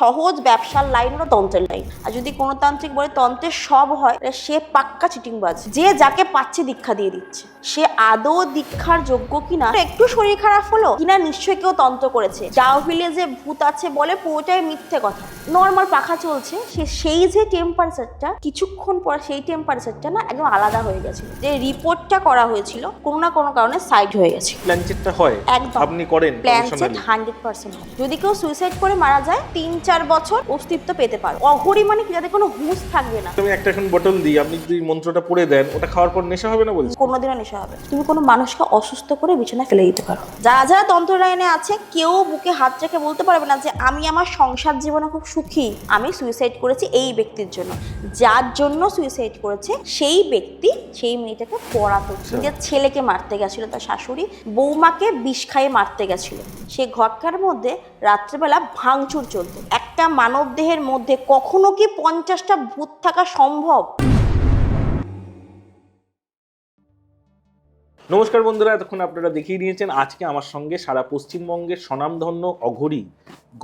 সহজ ব্যবসার লাইন হলো তন্ত্রের লাইন। আর যদি কোনো তান্ত্রিক বলে তন্ত্রের সব হয়, সে পাক্কা চিটিংবাজ। যে যাকে পাচ্ছে দীক্ষা দিয়ে দিচ্ছে, সে আদৌ দীক্ষার যোগ্য কিনা। একটু শরীর খারাপ হলো কিনা নিশ্চয়ই কেউ তন্ত্র করেছে। যাও ভিলেজে ভূত আছে বলে পুরোটাই মিথ্যে কথা। নর্মাল পাখা চলছে, সেই যে টেম্পারেচারটা কিছুক্ষণ পর সেই টেম্পারেচারটা না একদম আলাদা হয়ে গেছে। যে রিপোর্টটা করা হয়েছিল কোনো না কোনো কারণে সাইড হয়ে গেছে। প্ল্যানচেটটা হয় একদম আপনি করেন প্ল্যানচেট 100% হয়। যদি কেউ সুইসাইড করে মারা যায় 3-4 বছর অস্তিত্ব পেতে পারে। অঘরি মানে কি, যাদের কোনো হুঁশ থাকবে না। তুমি একটা এখন বোতল দিই, আপনি যদি মন্ত্রটা পড়ে দেন, ওটা খাওয়ার পর নেশা হবে না বলছি? কোনোদিনও নেশা হবে। তুমি কোনো মানুষকে অসুস্থ করে বিছানায় ফেলে দিতে পারো। যারা যারা তন্ত্র লাইনে আছে কেউ বুকে হাত রেখে বলতে পারবে না যে আমি আমার সংসার জীবনে খুব সুখী। আমি সুইসাইড করেছি এই ব্যক্তির জন্য। যার জন্য সুইসাইড করেছে সেই ব্যক্তি সেই মেয়েটাকে পড়াতো, নিজের ছেলেকে মারতে গেছিল, তার শাশুড়ি বৌমাকে বিষ খাইয়ে মারতে গেছিল। সে ঘরটার মধ্যে রাত্রেবেলা ভাঙচুর চলতো। একটা মানব দেহের মধ্যে কখনো কি 50টা ভূত থাকা সম্ভব? নমস্কার বন্ধুরা, এতক্ষণ আপনারা দেখিয়ে নিয়েছেন আজকে আমার সঙ্গে সারা পশ্চিমবঙ্গের স্বনামধন্য অঘরী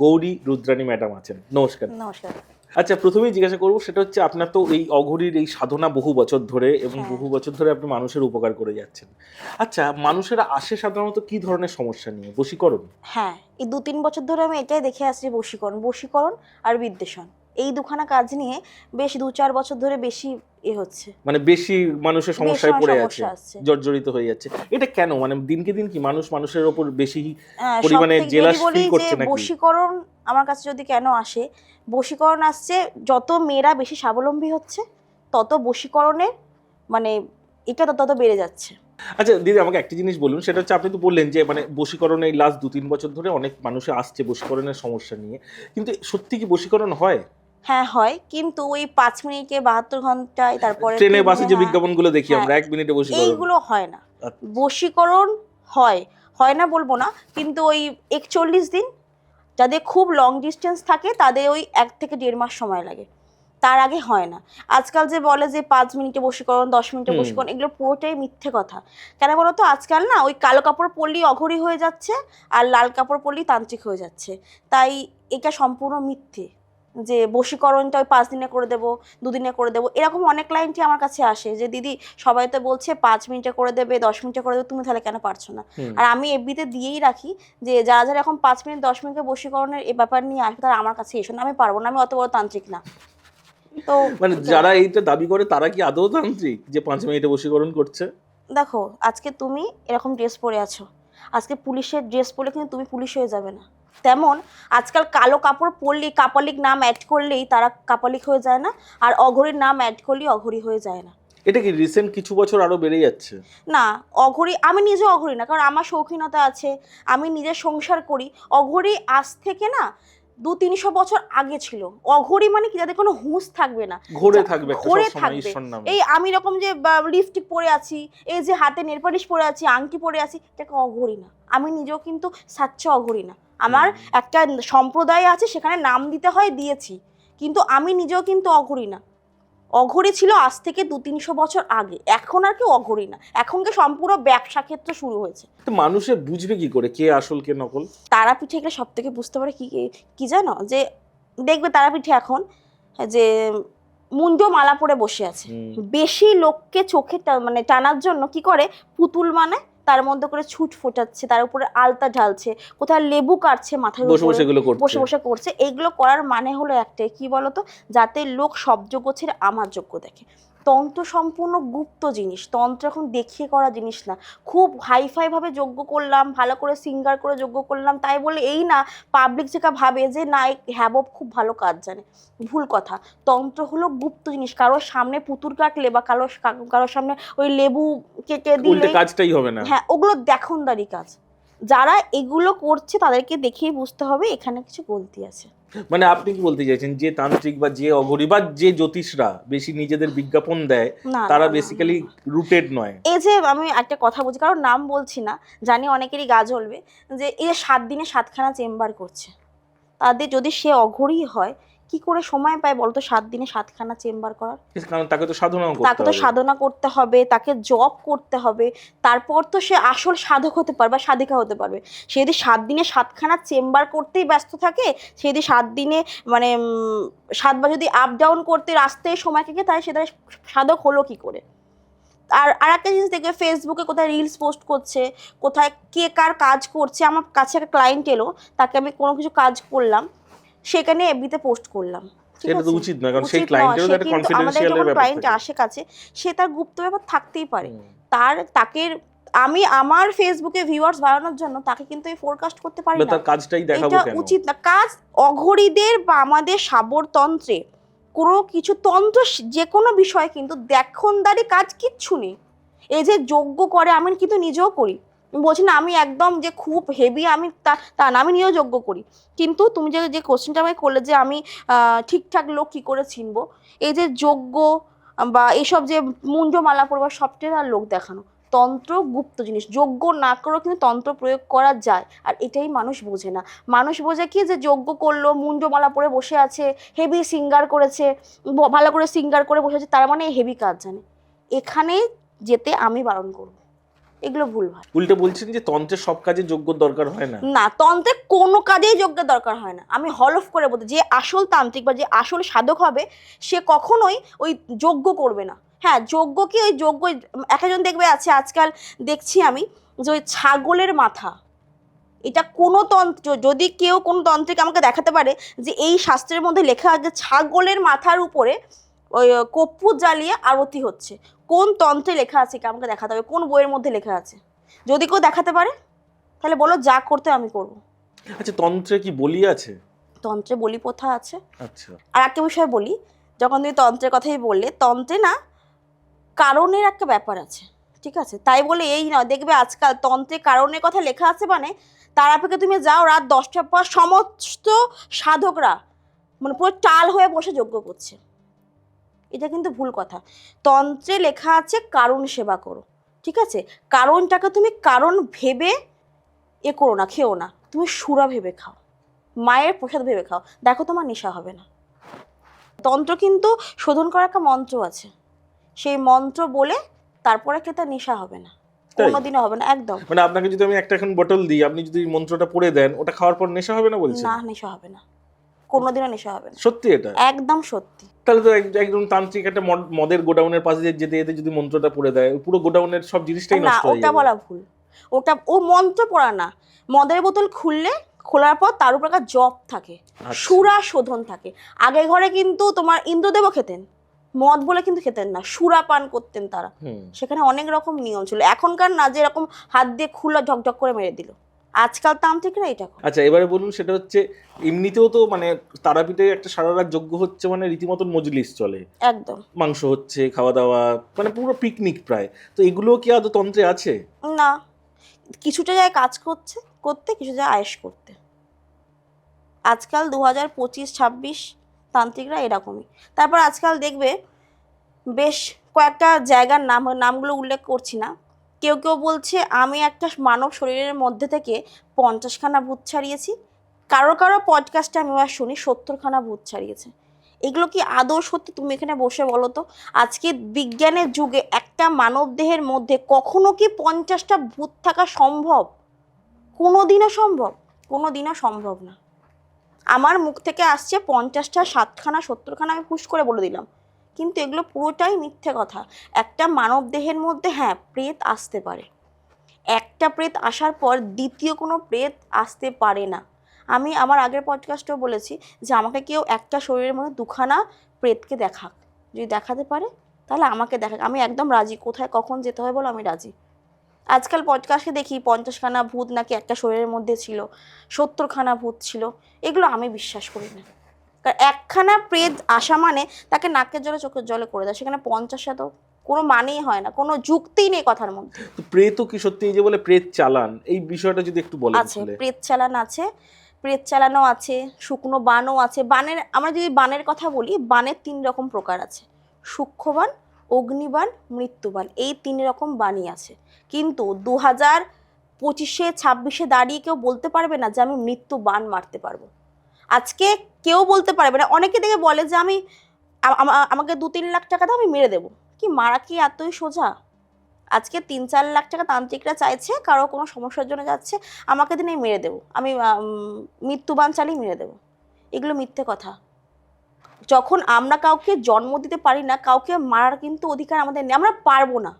গৌরী রুদ্রানী ম্যাডাম আছেন। নমস্কার। নমস্কার। আচ্ছা, প্রথমেই জিজ্ঞাসা করবো, সেটা হচ্ছে আপনার তো এই অঘরীর এই সাধনা বহু বছর ধরে এবং বহু বছর ধরে আপনি মানুষের উপকার করে যাচ্ছেন। আচ্ছা, মানুষেরা আসে সাধারণত কি ধরনের সমস্যা নিয়ে? বশীকরণ? হ্যাঁ, এই 2-3 বছর ধরে আমি এটাই দেখে আসছি, বশীকরণ আর বিদ্বেষণ, এই দুখানা কাজ নিয়ে বেশ 2-4 বছর ধরে বেশি হচ্ছে। মানে বেশি মানুষের সমস্যায় পড়ে আছে, জর্জরিত হয়ে যাচ্ছে। এটা কেন? মানে দিনকে দিন কি মানুষের ওপর বেশি পরিমাণে জেলাস ফিল করছে নাকি? বশীকরণ আমার কাছে যদি কেন আসে, বশীকরণ আসছে যত মেয়েরা বেশি স্বাবলম্বী হচ্ছে তত বশীকরণের মানে এটা তত বেড়ে যাচ্ছে। আচ্ছা দিদি, আমাকে একটা জিনিস বলুন, সেটা হচ্ছে আপনি তো বললেন যে মানে বশীকরণে এই লাস্ট 2-3 বছর ধরে অনেক মানুষ আসছে বশীকরণের সমস্যা নিয়ে, কিন্তু সত্যি কি বশীকরণ হয়? হ্যাঁ হয়, কিন্তু ওই 5 মিনিটে 72 ঘন্টায় তারপরে ট্রেনে বাসে যে বিজ্ঞাপনগুলো দেখি আমরা 1 মিনিটে বশীকরণ, এইগুলো হয় না। বশীকরণ হয় না বলবো না, কিন্তু ওই 41 দিন, যাদের খুব লং ডিস্টেন্স থাকে তাদের ওই 1 থেকে 1.5 মাস সময় লাগে, তার আগে হয় না। আজকাল যে বলে যে 5 মিনিটে বশীকরণ, 10 মিনিটে বশীকরণ, এগুলো পুরোটাই মিথ্যে কথা। কেন বলো তো, আজকাল না ওই কালো কাপড় পরলেই অঘরী হয়ে যাচ্ছে আর লাল কাপড় পরলেই তান্ত্রিক হয়ে যাচ্ছে। তাই এটা সম্পূর্ণ মিথ্যে যে বশীকরণটা ওই 5 দিনে করে দেবো, 2 দিনে করে দেবো। এরকম অনেক ক্লায়েন্টই আমার কাছে আসে যে দিদি সবাই তো বলছে 5 মিনিটে করে দেবে, 10 মিনিটে করে দেবে, তুমি তাহলে কেন পারছো না? আর আমি এফবিতে দিয়েই রাখি যে যারা যারা এখন 5 মিনিট 10 মিনিটে বশীকরণের এই ব্যাপার নিয়ে আসবে তারা আমার কাছে এসো না, আমি পারবো না, আমি অত বড় তান্ত্রিক না। তো মানে যারা এইটা দাবি করে তারা কি আদৌ তান্ত্রিক যে 5 মিনিটে বশীকরণ করছে? দেখো, আজকে তুমি এরকম ড্রেস পরে আছো, আজকে পুলিশের ড্রেস পরে কিন্তু তুমি পুলিশ হয়ে যাবে না। তেমন আজকাল কালো কাপড় পরলেই, কাপালিক নাম অ্যাড করলেই তারা কাপালিক হয়ে যায় না, আর অঘরীর নাম অ্যাড করলেই অঘরী হয়ে যায় না। এটা কি রিসেন্ট কিছু বছর আরো বেড়ে যাচ্ছে? না, অঘরী আমি নিজে অঘরী না, কারণ আমার শৌখিনতা আছে, আমি নিজে সংসার করি। অঘরী আজ থেকে না 200-300 বছর আগে ছিল। অঘরী মানে কি, যাদের কোনো হুঁশ থাকবে না, ঘুরে থাকবে এই আমি এরকম যে লিপস্টিক পরে আছি, এই যে হাতে নেলপালিশ পরে আছি, আংটি পরে আছি, এটাকে অঘরী না। আমি নিজেও কিন্তু সাচ্চা অঘরী না। আমার একটা সম্প্রদায় আছে, সেখানে নাম দিতে হয়, দিয়েছি, কিন্তু আমি নিজেও কিন্তু অঘরী না। অঘরী ছিল আজ থেকে 200-300 বছর আগে, এখন আর কেউ অঘরী না, এখনকে সম্পূর্ণ ব্যবসা ক্ষেত্র শুরু হয়েছে। তো মানুষে বুঝবে কি করে কে আসল কে নকল? তারাপীঠে এগুলো সব থেকে বুঝতে পারে কি জানো, যে দেখবে তারাপীঠে এখন যে মুন্ড মালা পরে বসে আছে, বেশি লোককে চোখে মানে টানার জন্য কি করে, পুতুল মানে তার মধ্যে করে ছুট ফোটাচ্ছে, তার উপরে আলতা ঢালছে, কোথায় লেবু কাটছে, মাথায় বসে বসে করছে। এইগুলো করার মানে হলো একটাই, কি বলতো, যাতে লোক সব যোগ্য ছেড়ে আমার যোগ্য দেখে। তন্ত্র সম্পূর্ণ গুপ্ত জিনিস, তন্ত্র এখন দেখিয়ে করা জিনিস না। খুব হাইফাই ভাবে যজ্ঞ করলাম, ভালো করে সিঙ্গার করে যজ্ঞ করলাম, তাই বলে এই না পাবলিক যেটা ভাবে যে না হ্যাবব খুব ভালো কাজ জানে, ভুল কথা। তন্ত্র হলো গুপ্ত জিনিস, কারোর সামনে পুতুর কাটলে বা কারোর সামনে ওই লেবু কেটে দিলে কাজটাই হবে না। হ্যাঁ, ওগুলো দেখনদারি কাজ। যারা এগুলো করছে তাদেরকে দেখেই বুঝতে হবে এখানে কিছু গলতি আছে। মানে আপনি কি বলতে চাইছেন যে তান্ত্রিক বা যে অঘরী বা যে জ্যোতিষরা বেশি নিজেদের বিজ্ঞাপন দেয় তারা বেসিক্যালি রুটেড নয়? এই যে আমি একটা কথা বলছি, কারণ নাম বলছি না, জানি অনেকেরই গা জ্বলবে, যে এই 7 দিনে 7খানা চেম্বার করছে, তাদের যদি সে অঘরী হয় কি করে সময় পায় বলতো 7 দিনে 7খানা চেম্বার করার? কারণ তাকে তো সাধনাও তাকে করতে তো হবে। সাধনা করতে হবে, তাকে জব করতে হবে, তারপর তো সে আসল সাধক হতে পারবে বা সাধিকা হতে পারবে। সে যদি 7 দিনে 7খানা চেম্বার করতেই ব্যস্ত থাকে, সে যদি 7 দিনে মানে 7বার যদি আপ ডাউন করতে রাস্তায় সময় থাকে, তাহলে সেটা সাধক হলো কি করে? আর একটা জিনিস দেখবে, ফেসবুকে কোথায় রিলস পোস্ট করছে, কোথায় কে কার কাজ করছে। আমার কাছে একটা ক্লায়েন্ট এলো, তাকে আমি কোনো কিছু কাজ করলাম, সেখানে এফবিতে পোস্ট করলাম, ঠিক এটা তো আছে? উচিত না, কারণ সেই উচিত নয়। ক্লায়েন্টেরও সে একটা কিন্তু আমাদের কনফিডেন্সিয়াল এর যখন ব্যাপার ক্লায়েন্ট থাকে। আসে কাছে, সে তার গুপ্ত ব্যাপার থাকতেই পারে। তাকে আমি আমার ফেসবুকে ভিউয়ার্স বাড়ানোর জন্য তাকে কিন্তু এই ফোরকাস্ট করতে পারি না। তার কাজটাই দেখাবো এটা কেন? উচিত না। কাজ অঘরীদের বা আমাদের সাবরতন্ত্রে কোনো কিছু তন্ত্র, যে কোনো বিষয় কিন্তু দেখনদারি কাজ কিচ্ছু নেই। এই যে যজ্ঞ করে, আমি কিন্তু নিজেও করি, আমি বলছি না আমি একদম যে খুব হেভি, আমি তা না, আমি নিজেও যজ্ঞ করি। কিন্তু তুমি যে কোশ্চেনটা আমাকে করলে যে আমি ঠিকঠাক লোক কী করে চিনবো, এই যে যজ্ঞ বা এইসব যে মুন্ডমালা পরবার, সবটাই তার লোক দেখানো। তন্ত্র গুপ্ত জিনিস, যজ্ঞ না করেও কিন্তু তন্ত্র প্রয়োগ করা যায়, আর এটাই মানুষ বোঝে না। মানুষ বোঝে কি, যে যজ্ঞ করলো, মুন্ডমালা পরে বসে আছে, হেভি সিঙ্গার করেছে, ভালো করে সিঙ্গার করে বসে আছে, তার মানে হেভি কাজ জানে। এখানে যেতে আমি বারণ করব, এগুলো ভুল ভাই। উল্টে বলছেন যে তন্ত্রের সব কাজে যোগ্যর দরকার হয় না? না, তন্ত্রে কোনো কাজেই যজ্ঞের দরকার হয় না। আমি হলফ করে বলতে, যে আসল তান্ত্রিক বা যে আসল সাধক হবে, সে কখনোই ওই যজ্ঞ করবে না। হ্যাঁ, যজ্ঞ কি, ওই যজ্ঞ একজন দেখবে আছে, আজকাল দেখছি আমি, যে ওই ছাগলের মাথা, এটা কোনো তন্ত্র, যদি কেউ কোনো তন্ত্রিক আমাকে দেখাতে পারে যে এই শাস্ত্রের মধ্যে লেখা আছে ছাগলের মাথার উপরে ওই কর্পূর জ্বালিয়ে আরতি হচ্ছে, কোন তন্ত্রে লেখা আছে কি আমাকে দেখাতে হবে, কোন বইয়ের মধ্যে লেখা আছে? যদি কেউ দেখাতে পারে তাহলে বলো, যা করতে আমি করব। আচ্ছা, তন্ত্রে কি বলি আছে? তন্ত্রে বলি প্রথা আছে। আচ্ছা। আর একটা বিষয় বলি, যখন তুমি তন্ত্রের কথাই বললে, তন্ত্রে না কারণের একটা ব্যাপার আছে, ঠিক আছে? তাই বলে এই নয়, দেখবে আজকাল তন্ত্রে কারণের কথা লেখা আছে, মানে তার অপেক্ষা তুমি যাও রাত 10টার পর, সমস্ত সাধকরা মানে পুরো টাল হয়ে বসে যজ্ঞ করছে। এটা কিন্তু ভুল কথা। তন্ত্রে লেখা আছে কারণ সেবা করো, ঠিক আছে? কারণটাকে তুমি কারণ ভেবে করো না, খেও না, তুমি সুরা ভেবে খাও, মায়ের প্রসাদ ভেবে খাও, দেখো তোমার নেশা হবে না। তন্ত্র কিন্তু শোধন করার একটা মন্ত্র আছে, সেই মন্ত্র বলে তারপরে খেতে নেশা হবে না, কোনোদিনও হবে না, একদম মানে আপনাকে যদি আমি একটা এখন বটল দিই, আপনি যদি মন্ত্রটা পড়ে দেন, ওটা খাওয়ার পর নেশা হবে না বলছেন? না, নেশা হবে না, কোনোদিনও নেশা হবে না। সত্যি এটা? একদম সত্যি। তাহলে তো একদম তান্ত্রিক একটা মদের গোডাউনের পাশে যেতে যেতে যদি মন্ত্রটা পড়ে দেয়, পুরো গোডাউনের সব জিনিসটাই না, নষ্ট হয়ে ওটা যাবে। বলা ভুল। ও মন্ত্র পড়া না, মদের বোতল খোলার পর তার উপর একটা জপ থাকে, সুরা শোধন থাকে। আগে ঘরে কিন্তু তোমার ইন্দ্রদেবও খেতেন, মদ বলে কিন্তু খেতেন না, সুরা পান করতেন তারা। সেখানে অনেক রকম নিয়ম ছিল, এখনকার না যে এরকম হাত দিয়ে খুলে ঝকঝক করে মেরে দিল, আজকাল তান্ত্রিকরা এটা করে। আচ্ছা, এবারে বলুন, সেটা হচ্ছে এমনিতেও তো মানে তারাপীঠে একটা সারা রাত যজ্ঞ হচ্ছে, মানে রীতিমতন মজলিস চলে, একদম মাংস হচ্ছে, খাওয়া দাওয়া, মানে পুরো পিকনিক প্রায়। তো এগুলো কি আদৌ তন্ত্রে আছে? না, কিছুটা যায় কাজ করতে, কিছু যায় আয়েশ করতে। আজকাল 2025-26 তান্ত্রিকরা এরকমই। তারপর আজকাল দেখবে বেশ কয়েকটা জায়গার নামগুলো উল্লেখ করছি না, কেউ কেউ বলছে আমি একটা মানব শরীরের মধ্যে থেকে 50খানা ভূত ছাড়িয়েছি, কারো কারো পডকাস্টে আমি আর শুনি 70খানা ভূত ছাড়িয়েছে। এগুলো কি আদৌ সত্যি? তুমি এখানে বসে বলো তো, আজকে বিজ্ঞানের যুগে একটা মানব দেহের মধ্যে কখনো কি 50টা ভূত থাকা সম্ভব? কোনোদিনও সম্ভব না। আমার মুখ থেকে আসছে 50টা, 7খানা, 70খানা, আমি হুশ করে বলে দিলাম, কিন্তু এগুলো পুরোটাই মিথ্যে কথা। একটা মানব দেহের মধ্যে হ্যাঁ প্রেত আসতে পারে, একটা প্রেত আসার পর দ্বিতীয় কোনো প্রেত আসতে পারে না। আমি আমার আগের পডকাস্টেও বলেছি যে আমাকে কেউ একটা শরীরের মধ্যে 2খানা প্রেতকে দেখাক, যদি দেখাতে পারে তাহলে আমাকে দেখাক, আমি একদম রাজি। কোথায় কখন যেতে হয় বলো, আমি রাজি। আজকাল পডকাস্টে দেখি 50খানা ভূত নাকি একটা শরীরের মধ্যে ছিল, 70খানা ভূত ছিল, এগুলো আমি বিশ্বাস করি না। কারণ একখানা প্রেত আসা মানে তাকে নাকের জলে চোখের জলে করে দেয়, সেখানে 50টা তো কোনো মানেই হয় না, কোনো যুক্তিই নেই কথার মধ্যে। তো প্রেতও কি সত্যি, এই যে বলে প্রেত চালান, এই বিষয়টা যদি একটু বলেন। আছে, প্রেত চালান আছে, প্রেত চালানো আছে, শুকনো বানও আছে। বানের, আমরা যদি বানের কথা বলি, বানের 3 রকম প্রকার আছে, সূক্ষ্মবান, অগ্নিবান, মৃত্যুবান, এই 3 রকম বাণী আছে। কিন্তু 2025-26 দাঁড়িয়ে কেউ বলতে পারবে না যে আমি মৃত্যু বান মারতে পারবো। আজকে কেউ বলতে পারবে না, অনেকে দেখে বলে যে আমি আমাকে 2-3 লাখ টাকা দাও আমি মেরে দেবো। কি মারা কি এতই সোজা? আজকে 3-4 লাখ টাকা তান্ত্রিকরা চাইছে, কারো কোনো সমস্যার জন্য যাচ্ছে, আমাকে দিনে মেরে দেবো, আমি মৃত্যুবান চালিয়ে মেরে দেবো। এগুলো মিথ্যে কথা। যখন আমরা কাউকে জন্ম দিতে পারি না, কাউকে মারার কিন্তু অধিকার আমাদের নেই, আমরা পারবো না।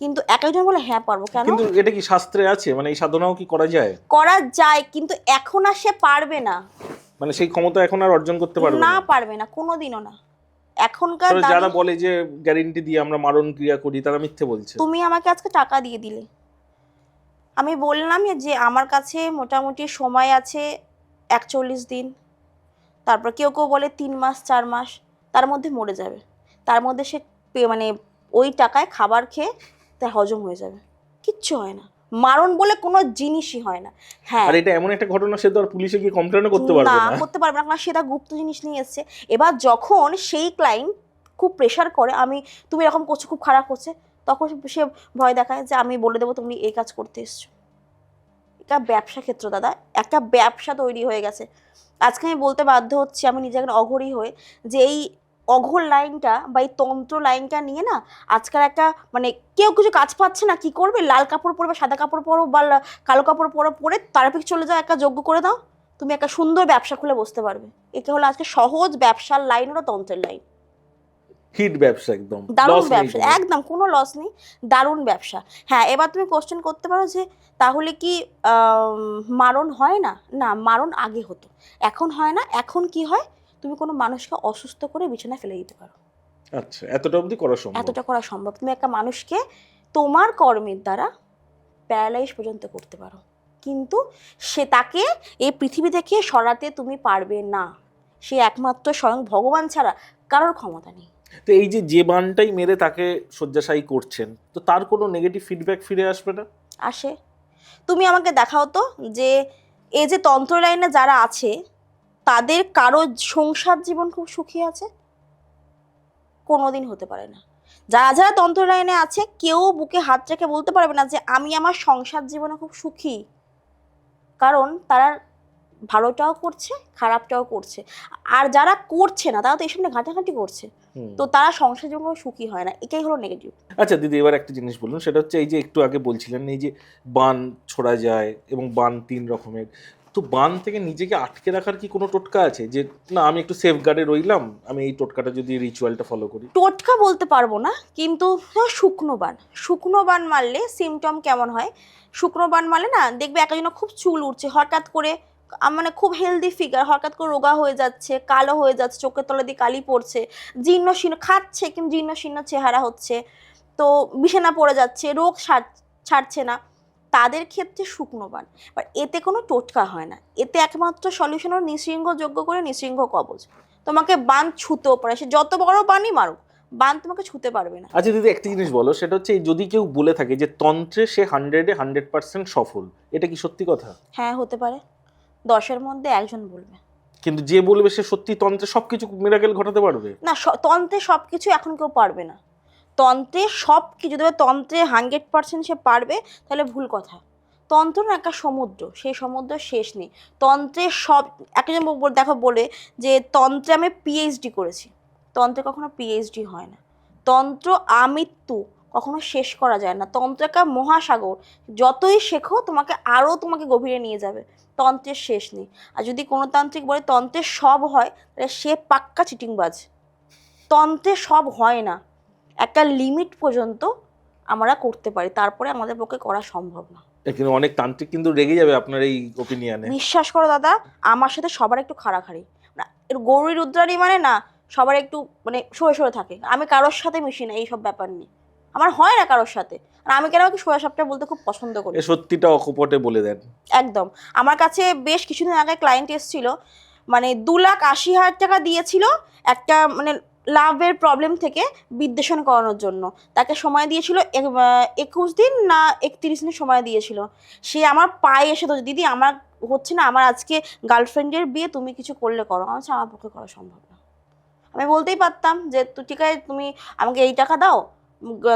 কিন্তু এক একজন বলে হ্যাঁ পারবো, কেন? কিন্তু এটা কি শাস্ত্রে আছে, মানে এই সাধনাও কি করা যায়? করা যায়, কিন্তু এখন আর সে পারবে না, মানে সেই ক্ষমতা এখন আর অর্জন করতে পারবে না না? পারবে না, কোনোদিনও না। এখনকার যারা বলে যে গ্যারান্টি দিয়ে আমরা মারণ ক্রিয়া করি, তারা মিথ্যে বলছে। তুমি আমাকে আজকে টাকা দিয়ে দিলে, আমি বললাম যে আমার কাছে মোটামুটি সময় আছে 41 দিন, তারপর কেউ কেউ বলে 3 মাস 4 মাস, তার মধ্যে মরে যাবে। তার মধ্যে সে মানে ওই টাকায় খাবার খেয়ে তার হজম হয়ে যাবে, কিচ্ছু হয় না। মারণ বলে কোনো জিনিসই হয় না। হ্যাঁ, আর এটা এমন একটা ঘটনা, সে তো আর পুলিশে গিয়ে কমপ্লেনও করতে পারবে না, না। করতে পারবে না, কারণ সেটা গুপ্ত জিনিস নিয়ে এসছে। এবার যখন সেই ক্লায়েন্ট খুব প্রেশার করে, তুমি এরকম করছো, খুব খারাপ হচ্ছে, তখন সে ভয় দেখায় যে আমি বলে দেবো তুমি এই কাজ করতে এসছো। এটা ব্যবসা ক্ষেত্র দাদা, একটা ব্যবসা তৈরি হয়ে গেছে। আজকে আমি বলতে বাধ্য হচ্ছি, আমি নিজে একজন অঘরী হয়ে, যে এই অঘোর লাইনটা বা এই তন্ত্র লাইনটা নিয়ে না আজকাল একটা মানে কেউ কিছু কাজ পাচ্ছে না, কি করবে? লাল কাপড় পরবে, সাদা কাপড় পরো বা কালো কাপড় পরে তারাপীঠ চলে যাও, একটা যজ্ঞ করে দাও, তুমি একটা সুন্দর ব্যবসা খুলে বসতে পারবে। এটা হলো আজকে সহজ ব্যবসার লাইন, হলো তন্ত্রের লাইন। হিট ব্যবসা, একদম দারুণ ব্যবসা, একদম কোনো লস নেই, দারুণ ব্যবসা। হ্যাঁ, এবার তুমি কোশ্চেন করতে পারো যে তাহলে কি মারণ হয় না? না, মারণ আগে হতো, এখন হয় না। এখন কি হয়, তুমি কোনো মানুষকে অসুস্থ করে বিছানায় ফেলে দিতে পারো। আচ্ছা, এতটা অবধি করা সম্ভব? এতটা করা সম্ভব। তুমি একটা মানুষকে তোমার কর্মের দ্বারা প্যারালাইজ পর্যন্ত করতে পারো, কিন্তু সে তাকে এই পৃথিবী থেকে সরাতে তুমি পারবে না। সে একমাত্র স্বয়ং ভগবান ছাড়া কারোর ক্ষমতা নেই। তো এই যে বানটাই মেরে তাকে শয্যাশায়ী করছেন, তো তার কোনো নেগেটিভ ফিডব্যাক ফিরে আসবে না? আসে। তুমি আমাকে দেখাও তো যে এই যে তন্ত্র লাইনে যারা আছে তাদের কারো সংসার জীবন খুব সুখী আছে? কোনোদিন হতে পারে না। যারা যারা তন্ত্র লাইনে আছে কেউ বুকে হাত রেখে বলতে পারবে না যে আমি আমার সংসার জীবনে খুব সুখী, কারণ তারা ভালোটাও করছে খারাপটাও করছে। আর যারা করছে না তারা তো এইসব নিয়ে ঘাটাঘাটি করছে, তো তারা সংসার জীবনে সুখী হয় না। এটাই হলো নেগেটিভ। আচ্ছা দিদি, এবার একটা জিনিস বলুন, সেটা হচ্ছে এই যে একটু আগে বলছিলেন এই যে বান ছোড়া যায় এবং বান 3 রকমের, তো বান থেকে নিজেকে আটকে রাখার কি কোনো টোটকা আছে? যে না আমি একটু সেফ গার্ডে রইলাম, আমি এই টোটকাটা যদি রিচুয়ালটা ফলো করি? টোটকা বলতে পারবো না, কিন্তু শুকনো বান মারলে সিমটম কেমন হয়? শুকনো বান মারলে না দেখবে একজন খুব চুল উঠছে হঠাৎ করে, মানে খুব হেলদি ফিগার, হঠাৎ করে রোগা হয়ে যাচ্ছে, কালো হয়ে যাচ্ছে, চোখের তলা দিয়ে কালি পড়ছে, জীর্ণ শীর্ণ খাচ্ছে কিন্তু জীর্ণ শীর্ণ চেহারা হচ্ছে, তো বিছানা পড়ে যাচ্ছে, রোগ ছাড়ছে না, তাদের ক্ষেত্রে শুকনো বান। বাট এতে কোনো টোটকা হয় না, এতে একমাত্র সলিউশন হলো নৃসিংহ যজ্ঞ করে নৃসিংহ কবচ। তোমাকে বান ছুতেও পারে, সে যত বড় বানই মারুক, বান তোমাকে ছুতে পারবে না। আচ্ছা দিদি, একটা জিনিস বলো, সেটা হচ্ছে যদি কেউ বলে থাকে যে তন্ত্রে সে 100% সফল, এটা কি সত্যি কথা? হ্যাঁ, হতে পারে, 10-এর মধ্যে একজন বলবে। কিন্তু যে বলবে সে সত্যি তন্ত্রে সবকিছু মিরাকেল ঘটাতে পারবে না, তন্ত্রে সব কিছু এখন কেউ পারবে না। তন্ত্রে সব কিছু দেবে, তন্ত্রে 100% সে পারবে, তাহলে ভুল কথা। তন্ত্র না একটা সমুদ্র, সেই সমুদ্র শেষ নেই। তন্ত্রে সব, একজন দেখো বলে যে তন্ত্রে আমি পিএইচডি করেছি, তন্ত্রে কখনো পিএইচডি হয় না। তন্ত্র আমৃত্যু, কখনো শেষ করা যায় না। তন্ত্র একটা মহাসাগর, যতই শেখো তোমাকে গভীরে নিয়ে যাবে, তন্ত্রের শেষ নেই। আর যদি কোনো তান্ত্রিক বলে তন্ত্রের সব হয়, তাহলে সে পাক্কা চিটিংবাজ। তন্ত্রে সব হয় না, একটা লিমিট পর্যন্ত আমরা করতে পারি, তারপরে আমাদের পক্ষে করা সম্ভব না। কিন্তু অনেক তান্ত্রিক কিন্তু রেগে যাবে আপনার এই ওপিনিয়নে। বিশ্বাস করো দাদা, আমার সাথে সবার একটু খাড়াখাড়ি, গৌরী রুদ্রাণী মানে না, সবার একটু মানে সরে সরে থাকে। আমি কারোর সাথে মিশি না এইসব ব্যাপার নিয়ে, আমার হয় না কারোর সাথে। আর আমি কেন আমাকে সোজা সাপটা বলতে খুব পছন্দ করি, সত্যিটা অকপটে বলে দেন একদম। আমার কাছে বেশ কিছুদিন আগে ক্লায়েন্ট এসেছিল, মানে 2,80,000 টাকা দিয়েছিল একটা মানে লাভের প্রবলেম থেকে বিদ্বেষণ করানোর জন্য। তাকে সময় দিয়েছিল 21 দিন না 31 দিন সময় দিয়েছিল। সে আমার পায়ে এসে তো, দিদি আমার হচ্ছে না, আমার আজকে গার্লফ্রেন্ডের বিয়ে, তুমি কিছু করলে করো। আমার পক্ষে করা সম্ভব না। আমি বলতেই পারতাম যে ঠিক আছে তুমি আমাকে এই টাকা দাও,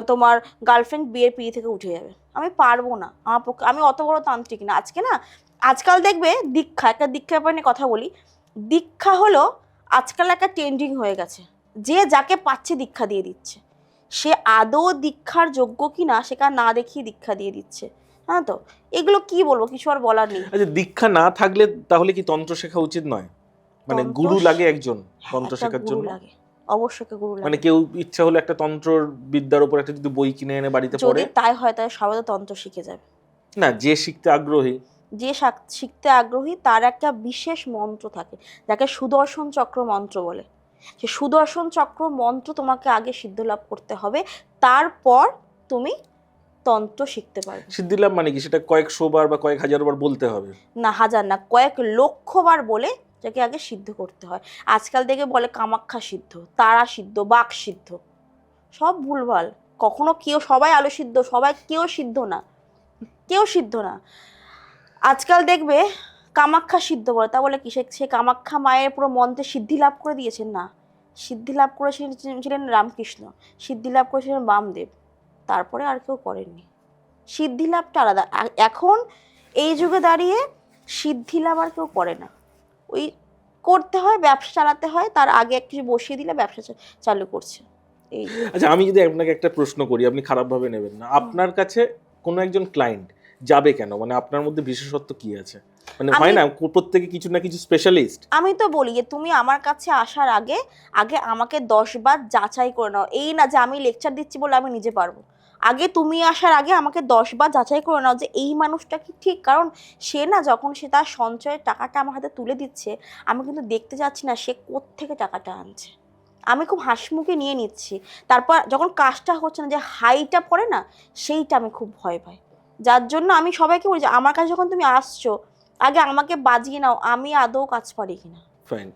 তোমার গার্লফ্রেন্ড বিয়ের পিড়ি থেকে উঠে যাবে। আমি পারবো না, আমার পক্ষে, আমি অত বড় তান্ত্রিক না। আজকাল দেখবে একটা দীক্ষার ব্যাপার নিয়ে কথা বলি, দীক্ষা হলো আজকাল একটা ট্রেন্ডিং হয়ে গেছে, যে যাকে পাচ্ছে দীক্ষা দিয়ে দিচ্ছে, সে আদৌ দীক্ষার যোগ্য কিনা সেটা না দেখিয়ে দীক্ষা দিয়ে দিচ্ছে। হ্যাঁ, তো এগুলো কি বলবো, কিছু আর বলার নেই। আচ্ছা, দীক্ষা না থাকলে তাহলে কি তন্ত্র শেখা উচিত নয়? মানে তন্ত্র গুরু লাগে একজন তন্ত্র একটা শেখার গুরু জন্য? লাগে, অবশ্যই একটা গুরু মানে লাগে। কেউ ইচ্ছা হলে একটা তন্ত্র বিদ্যার উপর একটা যদি বই কিনে এনে বাড়িতে যদি পড়ে? তাই হয় তাহলে সবাই তো তন্ত্র শিখে যাবে। না, যে শিখতে আগ্রহী। যে শিখতে আগ্রহী তার একটা বিশেষ মন্ত্র থাকে, যাকে সুদর্শন চক্র মন্ত্র বলে। সে সুদর্শন চক্র মন্ত্র তোমাকে আগে সিদ্ধ লাভ করতে হবে, তারপর তুমি তন্ত্র শিখতে পারবে। সিদ্ধিলাভ মানে কি? সেটা কয়েকশো বার বা কয়েক হাজার বার বলতে হবে? না, হাজার না, কয়েক লক্ষ বার বলে যাকে আগে সিদ্ধ করতে হয়। আজকাল থেকে বলে কামাখ্যা সিদ্ধ, তারা সিদ্ধ, বাক সিদ্ধ, সব ভুলভাল। কখনো কেউ, সবাই আলো সিদ্ধ, সবাই কেউ সিদ্ধ না, কেউ সিদ্ধ না। আজকাল দেখবে কামাখ্যা সিদ্ধ বলে, তা বলে কি সে কামাখ্যা মায়ের পুরো মন্ত্রে সিদ্ধি লাভ করে দিয়েছেন? না, সিদ্ধি লাভ করেছিলেন রামকৃষ্ণ, সিদ্ধি লাভ করেছিলেন বামদেব, তারপরে আর কেউ করেননি। সিদ্ধি লাভটা আলাদা। এখন এই যুগে দাঁড়িয়ে সিদ্ধি লাভ আর কেউ করে না। ওই করতে হয়, ব্যবসা চালাতে হয়, তার আগে এক কিছু বসিয়ে দিলে ব্যবসা চালু করছে। এই আচ্ছা, আমি যদি আপনাকে একটা প্রশ্ন করি, আপনি খারাপভাবে নেবেন না। আপনার কাছে কোনো একজন ক্লায়েন্ট যাবে কেন? মানে আপনার মধ্যে বিশেষত্ব কি আছে? মানে হয় না প্রত্যেকে কিছু না কিছু স্পেশালিস্ট। আমি তো বলি যে তুমি আমার কাছে আসার আগে আগে আমাকে 10 বার যাচাই করে নাও। এই না যে আমি লেকচার দিচ্ছি বলে আমি নিজে পারবো। আগে তুমি আসার আগে আমাকে 10 বার যাচাই করে নাও যে এই মানুষটা কি ঠিক। কারণ সে না, যখন সে তার সঞ্চয়ের টাকাটা আমার হাতে তুলে দিচ্ছে, আমি কিন্তু দেখতে যাচ্ছি না সে কোত্থেকে টাকাটা আনছে। আমি খুব হাসিমুখে নিয়ে নিচ্ছি। তারপর যখন কাজটা হচ্ছে না, যে হাইটা পড়ে না, সেইটা আমি খুব ভয় পাই। যার জন্য আমি সবাইকে বলি যে আমার কাছে যখন তুমি আসছো, আগে আমাকে বাজিয়ে নাও আমি আদৌ কাজ পারি কিনা। ফাইন।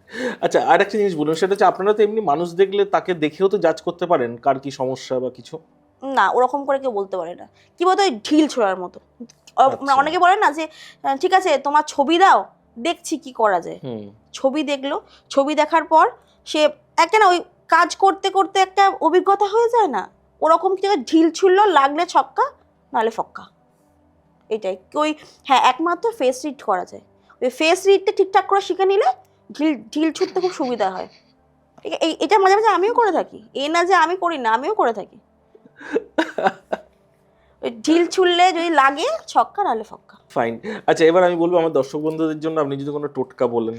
আচ্ছা, আর একটা জিনিস বলুন, সেটা হচ্ছে আপনারা তো এমনি মানুষ দেখলে তাকে দেখেও তো জাজ করতে পারেন কার কি সমস্যা বা কিছু? না, ওরকম করে কেউ বলতে পারে না। কি বলতো, ওই ঢিল ছোড়ার মতো। আচ্ছা। অনেকে বলে না যে ঠিক আছে তোমার ছবি দাও, দেখছি কি করা যায়। ছবি দেখলো, ছবি দেখার পর সে একটা না ওই কাজ করতে করতে একটা অভিজ্ঞতা হয়ে যায় না, ওরকম কি ঢিল ছুড়লো, লাগলে ছক্কা নাহলে ফক্কা, এটাই ওই। হ্যাঁ, একমাত্র ফেস রিড করা যায়, ওই ফেস রিডটা ঠিকঠাক করে শিখে নিলে ঢিল ঢিল ছুটতে খুব সুবিধা হয়। এটা মাঝে মাঝে আমিও করে থাকি, এই না যে আমি করি না, আমিও করে থাকি। ওই ঢিল ছুড়লে যদি লাগে ছক্কা নাহলে ফক্কা। ফাইন। আচ্ছা, এবার আমি বলবো আমার দর্শক বন্ধুদের জন্য আপনি যদি কোনো টোটকা বলেন।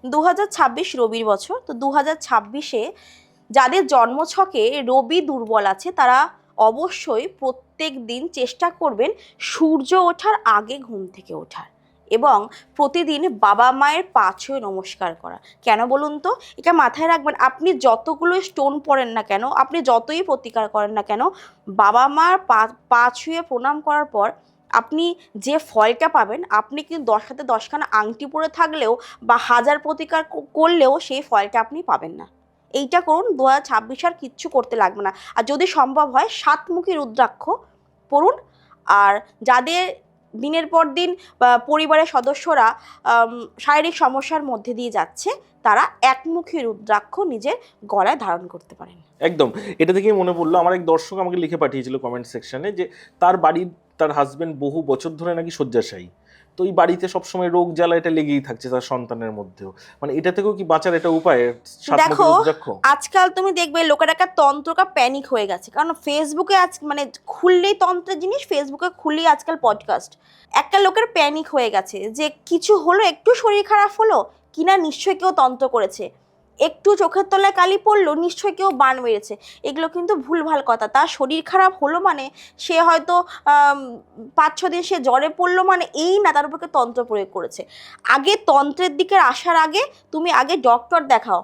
2026 রবির বছর, তো 2026-এ যাদের জন্মছকে রবি দুর্বল আছে তারা অবশ্যই প্রত্যেক দিন চেষ্টা করবেন সূর্য ওঠার আগে ঘুম থেকে ওঠার, এবং প্রতিদিন বাবা মায়ের পা ছুঁয়ে নমস্কার করা। কেন বলুন তো? এটা মাথায় রাখবেন, আপনি যতগুলো স্টোন পড়েন না কেন, আপনি যতই প্রতিকার করেন না কেন, বাবা মার পা ছুঁয়ে প্রণাম করার পর আপনি যে ফলটা পাবেন, আপনি কিন্তু 10 হাতে 10খানা আংটি পরে থাকলেও বা 1000 প্রতিকার করলেও সেই ফলটা আপনি পাবেন না। এইটা করুন, 2026 আর কিচ্ছু করতে লাগবে না। আর যদি সম্ভব হয় 7মুখী রুদ্রাক্ষ পড়ুন। আর যাদের দিনের পর দিন পরিবারের সদস্যরা শারীরিক সমস্যার মধ্যে দিয়ে যাচ্ছে, তারা একমুখী রুদ্রাক্ষ নিজের গলায় ধারণ করতে পারেন। একদম। এটা থেকেই মনে পড়লো, আমার এক দর্শক আমাকে লিখে পাঠিয়েছিল কমেন্ট সেকশনে যে তার বাড়ির তার হাজবেন্ড বহু বছর ধরে নাকি শয্যাশায়ী, তো এই বাড়িতে সবসময় রোগ জ্বালা এটা লেগেই থাকছে তার সন্তানের মধ্যেও। মানে এটা থেকেও কি বাঁচার এটা উপায়? দেখো, আজকাল তুমি দেখবে লোকের একটা তন্ত্রকা প্যানিক হয়ে গেছে, কারণ ফেসবুকে আজ মানে খুললেই তন্ত্রের জিনিস, ফেসবুকে খুললেই আজকাল পডকাস্ট। একটা লোকের প্যানিক হয়ে গেছে যে কিছু হলো, একটু শরীর খারাপ হলো কিনা নিশ্চয়ই কেউ তন্ত্র করেছে, একটু চোখের তলায় কালি পড়লো নিশ্চয়ই কেউ বান মেরেছে। এগুলো কিন্তু ভুলভাল কথা। তার শরীর খারাপ হলো মানে সে হয়তো 5-6 দিন সে জ্বরে পড়লো মানে এই না তার উপরে তন্ত্র প্রয়োগ করেছে। আগে তন্ত্রের দিকে আসার আগে তুমি আগে ডক্টর দেখাও,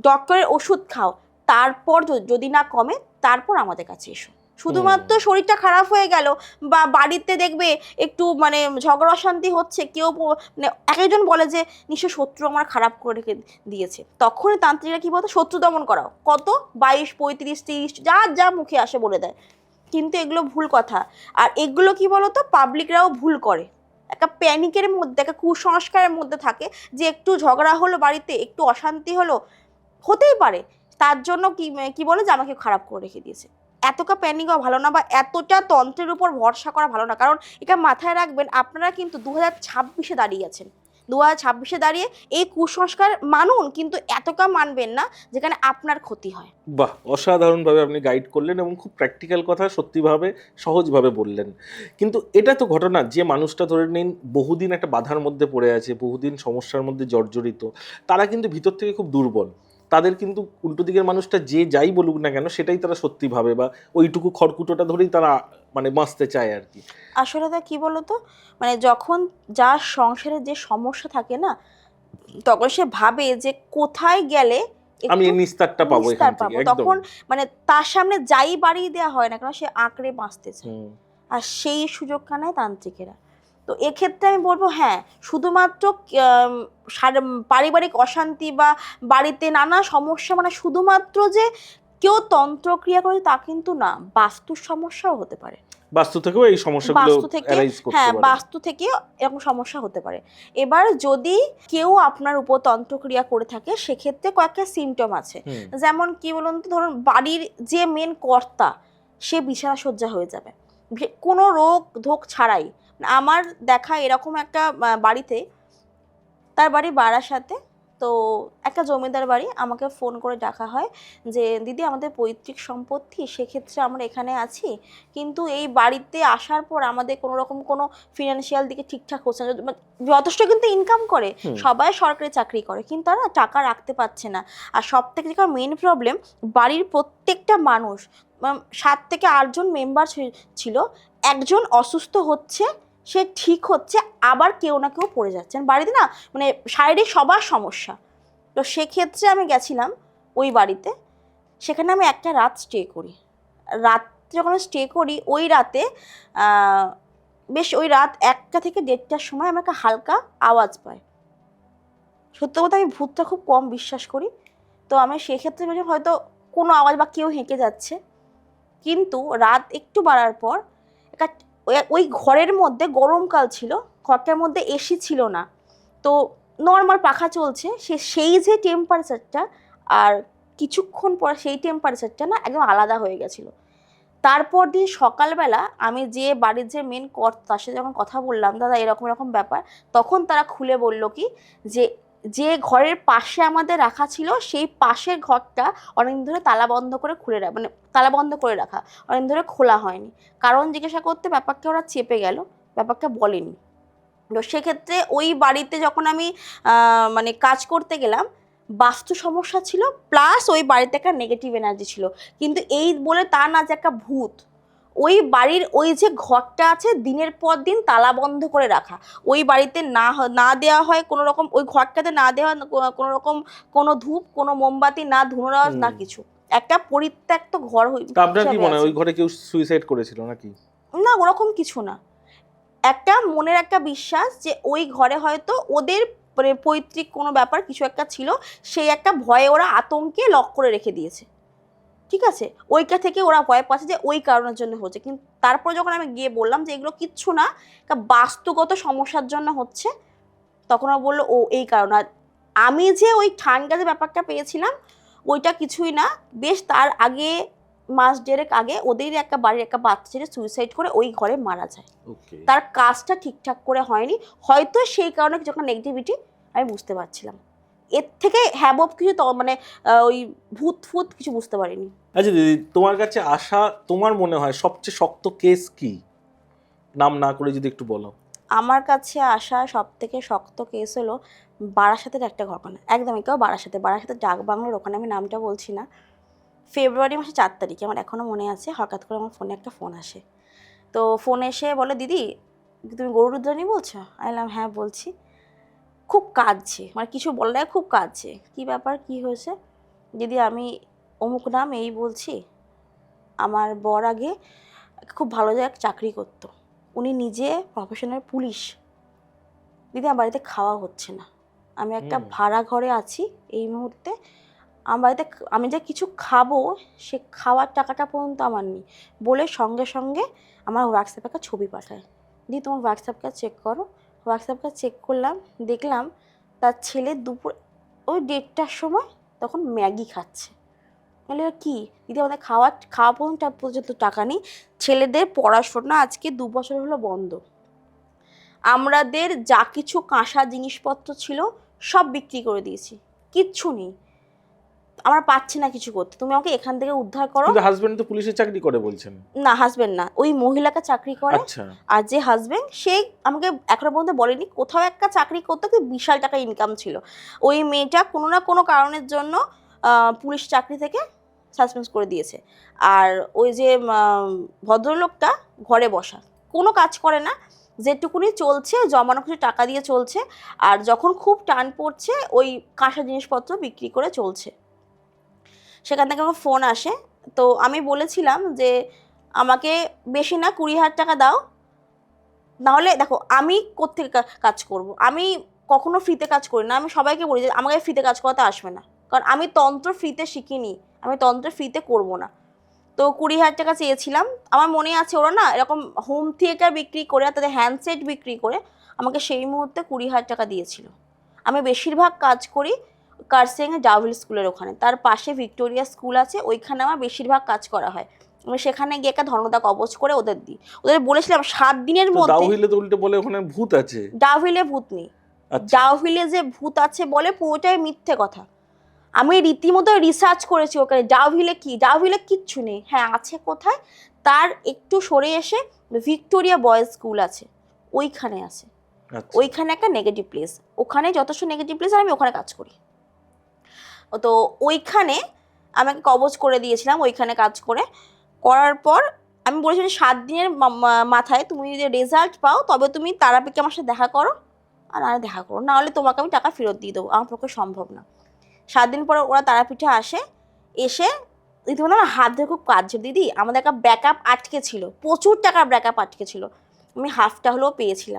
ডক্টরের ওষুধ খাও, তারপর যদি না কমে তারপর আমাদের কাছে এসো। শুধুমাত্র শরীরটা খারাপ হয়ে গেল বা বাড়িতে দেখবে একটু মানে ঝগড়া অশান্তি হচ্ছে, কেউ মানে একজন বলে যে নিশ্চয় শত্রু আমার খারাপ করে রেখে দিয়েছে, তখনই তান্ত্রিকরা কি বলতো, শত্রু দমন করাও, কত 22, 35, 30 যা যা মুখে আসে বলে দেয়। কিন্তু এগুলো ভুল কথা। আর এগুলো কি বলতো, পাবলিকরাও ভুল করে, একটা প্যানিকের মধ্যে, একটা কুসংস্কারের মধ্যে থাকে যে একটু ঝগড়া হলো বাড়িতে, একটু অশান্তি হলো, হতেই পারে, তার জন্য কি বলে যে আমাকে খারাপ করে রেখে দিয়েছে। এতটা প্যানিক হওয়া ভালো না, বা এতটা তন্ত্রের উপর ভরসা করা ভালো না। কারণ এটা মাথায় রাখবেন, আপনারা কিন্তু 2026-এ দাঁড়িয়ে আছেন, 2026-এ দাঁড়িয়ে এই কুসংস্কার মানুন, কিন্তু এতটা মানবেন না যেখানে আপনার ক্ষতি হয়। বাহ, অসাধারণভাবে আপনি গাইড করলেন এবং খুব প্র্যাকটিক্যাল কথা সত্যিভাবে সহজভাবে বললেন। কিন্তু এটা তো ঘটনা যে মানুষটা ধরে নিন বহুদিন একটা বাধার মধ্যে পড়ে আছে, বহুদিন সমস্যার মধ্যে জর্জরিত, তারা কিন্তু ভিতর থেকে খুব দুর্বল। তাদের কিন্তু উল্টো দিকের মানুষটা যে যাই বলুক না কেন সেটাই তারা সত্যি ভাবে, বা ওইটুকু খড়কুটোটা ধরেই তারা মানে বাঁচতে চায় আর কি। আসলে তা কি বলতো, মানে যখন যার সংসারে যে সমস্যা থাকে না, তখন সে ভাবে যে কোথায় গেলে আমি একটু এই নিস্তারটা পাবো এখান নিস্তার থেকে, পাবো, একদম। তখন মানে তার সামনে যাই বাড়িয়ে দেওয়া হয় না কেন সে আঁকড়ে বাঁচতে চায়। হুম। আর সেই সুযোগটা নেয় তান্ত্রিকেরা। তো এক্ষেত্রে আমি বলবো হ্যাঁ, শুধুমাত্র পারিবারিক অশান্তি বা বাড়িতে নানা সমস্যা মানে শুধুমাত্র যে কেউ তন্ত্রক্রিয়া করে তা কিন্তু না, বাস্তুর সমস্যাও হতে পারে। বাস্তু থেকেও এই সমস্যাগুলো বাস্তু থেকে, অ্যারাইজ করতে হ্যাঁ পারে। বাস্তু থেকে এরকম সমস্যা হতে পারে। এবার যদি কেউ আপনার উপর তন্ত্রক্রিয়া করে থাকে সেক্ষেত্রে কয়েকটা সিমটম আছে। হুম। যেমন কি বলুন তো, ধরুন বাড়ির যে মেন কর্তা সে বিছানা সজ্জা হয়ে যাবে কোনো রোগ ধোক ছাড়াই। আমার দেখা এরকম একটা বাড়িতে, তার বাড়ি বারাসাতে, তো একটা জমিদার বাড়ি, আমাকে ফোন করে ডাকা হয় যে দিদি আমাদের পৈতৃক সম্পত্তি, সেক্ষেত্রে আমরা এখানে আছি, কিন্তু এই বাড়িতে আসার পর আমাদের কোনো রকম কোনো ফিনান্সিয়াল দিকে ঠিকঠাক হচ্ছে না। যথেষ্ট কিন্তু ইনকাম করে, সবাই সরকারি চাকরি করে, কিন্তু তারা টাকা রাখতে পারছে না। আর সব থেকে যেটা মেন প্রবলেম, বাড়ির প্রত্যেকটা মানুষ 7 থেকে 8 জন মেম্বার ছিল, একজন অসুস্থ হচ্ছে, সে ঠিক হচ্ছে, আবার কেউ না কেউ পড়ে যাচ্ছেন বাড়িতে না, মানে শারীরিক সবার সমস্যা। তো সেক্ষেত্রে আমি গেছিলাম ওই বাড়িতে, সেখানে আমি একটা রাত স্টে করি। রাত যখন স্টে করি ওই রাতে বেশ ওই রাত 1টা থেকে 1:30টার সময় আমি একটা হালকা আওয়াজ পাই। সত্যি কথা আমি ভূতটা খুব কম বিশ্বাস করি, তো আমি সেক্ষেত্রে ভেবেছিলাম হয়তো কোনো আওয়াজ বা কেউ হেঁকে যাচ্ছে। কিন্তু রাত একটু বাড়ার পর একটা ওই ঘরের মধ্যে, গরমকাল ছিল, ঘরটার মধ্যে এসি ছিল না, তো নর্মাল পাখা চলছে, সেই যে টেম্পারেচারটা আর কিছুক্ষণ পর সেই টেম্পারেচারটা না একদম আলাদা হয়ে গেছিলো। তারপর দিন সকালবেলা আমি যে বাড়ির যে মেন কর্তা তার সাথে যখন কথা বললাম, দাদা এরকম এরকম ব্যাপার, তখন তারা খুলে বলল কি যে যে ঘরের পাশে আমাদের রাখা ছিল সেই পাশের ঘরটা অনেকদিন ধরে তালা বন্ধ করে মানে তালা বন্ধ করে রাখা, অনেকদিন ধরে খোলা হয়নি। কারণ জিজ্ঞাসা করতে ব্যাপারটা ওরা চেপে গেল, ব্যাপারটা বলেনি। তো সেক্ষেত্রে ওই বাড়িতে যখন আমি মানে কাজ করতে গেলাম, বাস্তু সমস্যা ছিল, প্লাস ওই বাড়িতে একটা নেগেটিভ এনার্জি ছিল। কিন্তু এই বলে তা না যে একটা ভূত, ওই বাড়ির ওই যে ঘরটা আছে দিনের পর দিন তালা বন্ধ করে রাখা, ওই বাড়িতে না দেওয়া হয় কোনো রকম, ওই ঘরটাতে না দেওয়া কোনো রকম কোনো ধূপ, কোনো মোমবাতি, না ধুনোর আওয়াজ, না কিছু, একটা পরিত্যক্ত ঘর। আপনার কি মনে হয় ওই ঘরে কেউ সুইসাইড করেছিল নাকি? না, ওরকম কিছু না, একটা মনের একটা বিশ্বাস যে ওই ঘরে হয়তো ওদের মানে পৈতৃক কোনো ব্যাপার কিছু একটা ছিল, সেই একটা ভয়ে ওরা আতঙ্কে লক করে রেখে দিয়েছে। ঠিক আছে, ওইটা থেকে ওরা ভয় পাচ্ছে যে ওই কারণের জন্য হচ্ছে। কিন্তু তারপর যখন আমি গিয়ে বললাম যে এগুলো কিচ্ছু না, একটা বাস্তুগত সমস্যার জন্য হচ্ছে, তখন ওরা বললো ও এই কারণ। আর আমি যে ওই ঠান্ডা যে ব্যাপারটা পেয়েছিলাম ওইটা কিছুই না, বেশ তার আগে মাস দেড়েক আগে ওদের একটা বাড়ির একটা বাচ্চা ছেলে সুইসাইড করে ওই ঘরে মারা যায়। তার কাজটা ঠিকঠাক করে হয়নি, হয়তো সেই কারণে কিছু একটা নেগেটিভিটি আমি বুঝতে পারছিলাম। এর থেকে হ্যাবব কিছু মানে ওই ভূত ফুত কিছু বুঝতে পারিনি। আচ্ছা দিদি, তোমার কাছে আসা তোমার মনে হয় সবচেয়ে শক্ত কেস কি, নাম না করে যদি একটু বলো। আমার কাছে আসা সব থেকে শক্ত কেস হলো বারাসাতের একটা ঘটনা, একদমই কেউ বারাসাতে ডাক বাংলোর ওখানে, আমি নামটা বলছি না। ফেব্রুয়ারি মাসে 4 তারিখে, আমার এখনও মনে আছে, হঠাৎ করে আমার ফোনে একটা ফোন আসে। তো ফোন এসে বলে দিদি তুমি গরু রুদ্রাণী বলছো? আমি বললাম হ্যাঁ বলছি। খুব কাঁদছে, মানে কিছু বললে খুব কাঁদছে, কী ব্যাপার কী হয়েছে? দিদি আমি অমুক নাম এই বলছি, আমার বর আগে খুব ভালো জায়গায় চাকরি করতো, উনি নিজে প্রফেশনাল পুলিশ, দিদি আমার বাড়িতে খাওয়া হচ্ছে না, আমি একটা ভাড়া ঘরে আছি এই মুহূর্তে, আমার বাড়িতে আমি যে কিছু খাবো সে খাওয়ার টাকাটা পর্যন্ত আমার নেই, বলে সঙ্গে সঙ্গে আমার হোয়াটসঅ্যাপে একটা ছবি পাঠায়, দিদি তোমার হোয়াটসঅ্যাপটা চেক করো। হোয়াটসঅ্যাপটা চেক করলাম, দেখলাম তার ছেলে দুপুর ওই 1:30টার সময় তখন ম্যাগি খাচ্ছে। বলে কি দিদি আমাদের খাওয়া পর্যন্ত টাকা নেই, ছেলেদের পড়াশোনা আজকে 2 বছর হলো বন্ধ, আমাদের যা কিছু কাঁসা জিনিসপত্র ছিল সব বিক্রি করে দিয়েছি, কিচ্ছু নেই, আমরা পাচ্ছি না কিছু করতে, তুমি আমাকে এখান থেকে উদ্ধার করো। কিন্তু হাজবেন্ড তো পুলিশে চাকরি করে বলছেন। না, হাজবেন্ড না, ওই মহিলাকে চাকরি করে। আচ্ছা। আর যে হাজবেন্ড সে আমাকে এখনো পর্যন্ত বলেনি, কোথাও একটা চাকরি করতে কি বিশাল টাকা ইনকাম ছিল। ওই মেয়েটা কোনো না কোনো কারণের জন্য পুলিশ চাকরি থেকে সাসপেন্স করে দিয়েছে। আর ওই যে ভদ্রলোকটা ঘরে বসা, কোনো কাজ করে না, যেটুকুনি চলছে জমানো কিছু টাকা দিয়ে চলছে, আর যখন খুব টান পড়ছে ওই কাঁসা জিনিসপত্র বিক্রি করে চলছে। সেখান থেকে আমার ফোন আসে, তো আমি বলেছিলাম যে আমাকে বেশি না 20,000 টাকা দাও, নাহলে দেখো আমি কোত্থেকে কাজ করব, আমি কখনো ফ্রিতে কাজ করি না, আমি সবাইকে বলি যে আমাকে ফ্রিতে কাজ করাতে আসবে না, কারণ আমি তন্ত্র ফ্রিতে শিখিনি, আমি তন্ত্র ফ্রিতে করব না। তো 20,000 টাকা চেয়েছিলাম। আমার মনে আছে ওরা না এরকম হোম থিয়েটার বিক্রি করে আর তাদের হ্যান্ডসেট বিক্রি করে আমাকে সেই মুহূর্তে 20,000 টাকা দিয়েছিল। আমি বেশিরভাগ কাজ করি কার্সিয়াংয়ে ডাভেল স্কুলের ওখানে, তার পাশে ভিক্টোরিয়া স্কুল আছে, ওইখানে আমার বেশিরভাগ কাজ করা হয়। আমি সেখানে গিয়ে একটা ধর্মদা কবচ করে ওদের দিই, ওদের বলেছিলাম 7 দিনের মধ্যে। ডাউহিলে তো উল্টে বলে ওখানে ভূত আছে। ডাউহিলে ভূত নেই। ডাউহিলে যে ভূত আছে বলে পুরোটাই মিথ্যে কথা। আমি রীতিমতো রিসার্চ করেছি ওখানে ডাউহিলে কি, ডাউহিলে কিচ্ছু নেই। হ্যাঁ আছে কোথায়, তার একটু সরে এসে ভিক্টোরিয়া বয়েজ স্কুল আছে, ওইখানে আছে। ওইখানে একটা নেগেটিভ প্লেস, ওখানে যথেষ্ট নেগেটিভ প্লেস, আমি ওখানে কাজ করি। তো ওইখানে আমাকে কবজ করে দিয়েছিলাম, ওইখানে কাজ করার পর আমি বলেছিলাম 7 দিনের মাথায় তুমি যদি রেজাল্ট পাও তবে তুমি তারাপীঠে আমার সাথে দেখা করো, আর দেখা করো, নাহলে তোমাকে আমি টাকা ফেরত দিয়ে দেবো, আমার পক্ষে সম্ভব না। 7 দিন পরে ওরা তারাপীঠে আসে, এসে দিদি বললাম আমার হাত ধরে খুব কাঁদছে, দিদি আমাদের একটা ব্যাকআপ আটকে ছিল, প্রচুর টাকার ব্যাকআপ আটকে ছিল, আমি হাফটা হলেও পেয়েছি,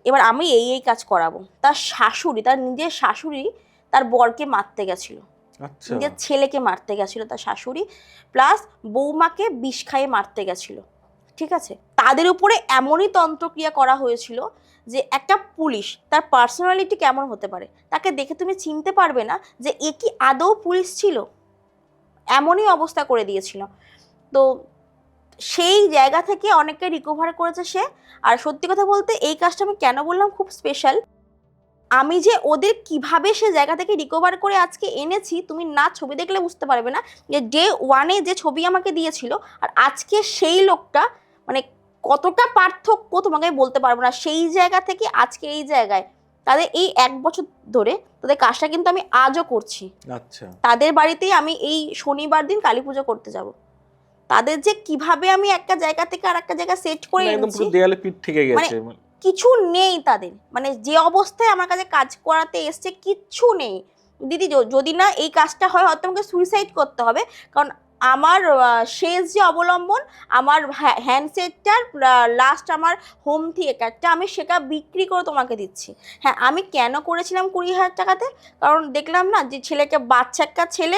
এবার আমি এই কাজ করাবো। তার শাশুড়ি, তার নিজের শাশুড়ি তার বরকে মারতে গেছিল, নিজের ছেলেকে মারতে গেছিল তার শাশুড়ি, প্লাস বৌমাকে বিষ খাইয়ে মারতে গেছিল, ঠিক আছে। তাদের উপরে এমনই তন্ত্রক্রিয়া করা হয়েছিল যে একটা পুলিশ, তার পার্সোনালিটি কেমন হতে পারে, তাকে দেখে তুমি চিনতে পারবে না যে এ কি আদৌ পুলিশ ছিল, এমনই অবস্থা করে দিয়েছিল। তো সেই জায়গা থেকে অনেকটা রিকভার করেছে সে। আর সত্যি কথা বলতে এই কাজটা আমি কেন বললাম খুব স্পেশাল, আমি যে ওদের কিভাবে সে জায়গা থেকে রিকভার করে আজকে এনেছি, তুমি না ছবি দেখলে বুঝতে পারবে না যে ডে 1-এ যে ছবি আমাকে দিয়েছিল আর আজকে সেই লোকটা, মানে কতটা পার্থক্য তোমাকে বলতে পারবো না। সেই জায়গা থেকে আজকে এই জায়গায় তাদের এই 1 বছর ধরে তাদের কাজটা কিন্তু আমি আজও করছি। আচ্ছা, তাদের বাড়িতেই আমি এই শনিবার দিন কালী পুজো করতে যাব। তাদের যে কিভাবে আমি একটা জায়গা থেকে আর একটা জায়গা সেট করে এনেছি, দেয়ালে পিঠ থেকে গেছে, কিছু নেই তাদের, মানে যে অবস্থায় আমার কাছে কাজ করাতে এসছে কিচ্ছু নেই। দিদি যদি না এই কাজটা হয় হয়তো আমাকে সুইসাইড করতে হবে, কারণ আমার শেষ যে অবলম্বন, আমার হ্যান্ডসেটটার লাস্ট আমার হোম থিয়েটারটা আমি সেটা বিক্রি করে তোমাকে দিচ্ছি। হ্যাঁ, আমি কেন করেছিলাম 20,000 টাকাতে, কারণ দেখলাম না যে ছেলেকে, বাচ্চা একটা ছেলে